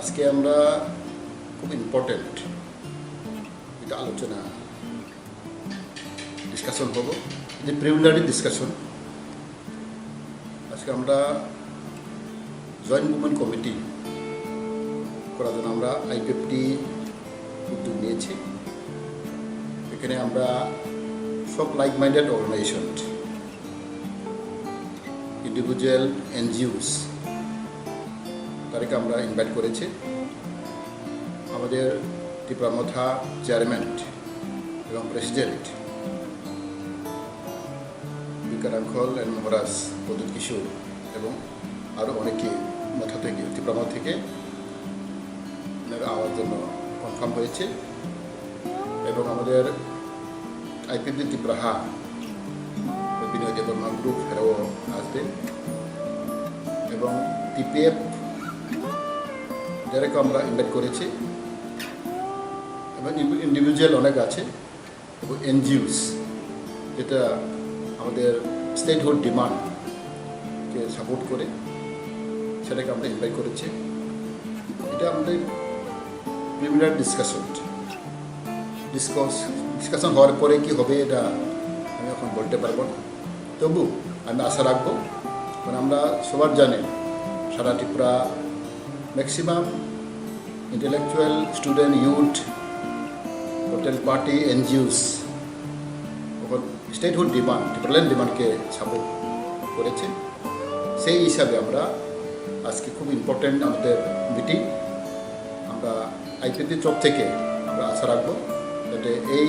আজকে আমরা খুব ইম্পর্টেন্ট এটা আলোচনা ডিসকাশন হব, যে প্রিলিমিনারি ডিসকাশন। আজকে আমরা জয়েন্ট মুভমেন্ট কমিটি করার জন্য আমরা আইপিএফটি উদ্যোগ নিয়েছি। এখানে আমরা সব like minded organisation, individual NGOs তাদেরকে আমরা ইনভাইট করেছি। আমাদের ত্রিপুরা চেয়ারম্যান এবং প্রেসিডেন্ট বিকারাঙ্কল অ্যান্ড মহারাজ প্রদীপ কিশোর এবং আরও অনেকে মাথা থেকে ত্রিপুরা থেকে আমার জন্য কনফার্ম হয়েছে। এবং আমাদের আইপিএফটি ত্রিপুরা বিনয় দেববর্মা গ্রুপ এরাও আসবে এবং টিপিএফ যাদেরকে আমরা ইনভাইট করেছি এবং ইন্ডিভিজুয়াল অনেক আছে এবং এনজিওস যেটা আমাদের স্টেটহুড ডিমান্ডকে সাপোর্ট করে সেটাকে আমরা ইনভাইট করেছি। এটা আমাদের প্রিলিমিনারি ডিসকাশন হওয়ার পরে কি হবে এটা আমি এখন বলতে পারবো না, তবু আমি আশা রাখবো। কারণ আমরা সবার জানি সারা Tripura maximum intellectual student youth total party NGOs statehood demand Tripuraland ডিমান্ডকে সাপোর্ট করেছে। সেই হিসাবে আমরা আজকে খুব ইম্পর্ট্যান্ট আমাদের মিটিং। আমরা আইপিএফটির তরফ থেকে আমরা আশা রাখবো যাতে এই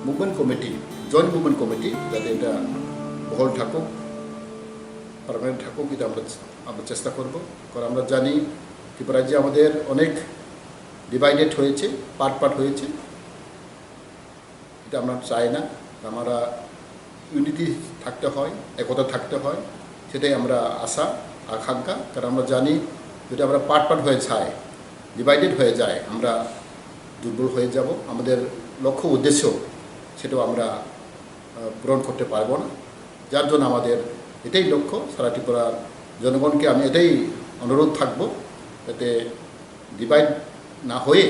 movement committee, joint movement committee যাতে এটা বহল থাকুক, পারমানেন্ট থাকুক, এটা আমরা চেষ্টা করব। কারণ আমরা জানি ত্রিপুরা যে আমাদের অনেক ডিভাইডেড হয়েছে, পার্ট হয়েছে, এটা আমরা চাই না। আমরা ইউনিটি থাকতে হয়, একতা থাকতে হয়, সেটাই আমরা আশা আকাঙ্ক্ষা। কারণ আমরা জানি যদি আমরা পার্ট হয়ে যায়, ডিভাইডেড হয়ে যায়, আমরা দুর্বল হয়ে যাব। আমাদের লক্ষ্য উদ্দেশ্য সেটাও আমরা পূরণ করতে পারবো না। যার জন্য আমাদের এটাই লক্ষ্য। সারা ত্রিপুরার জনগণকে আমি এটাই অনুরোধ থাকবো যাতে ডিভাইড না হয়ে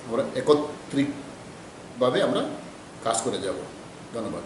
আমরা একত্রিতভাবে আমরা কাজ করে যাব। ধন্যবাদ।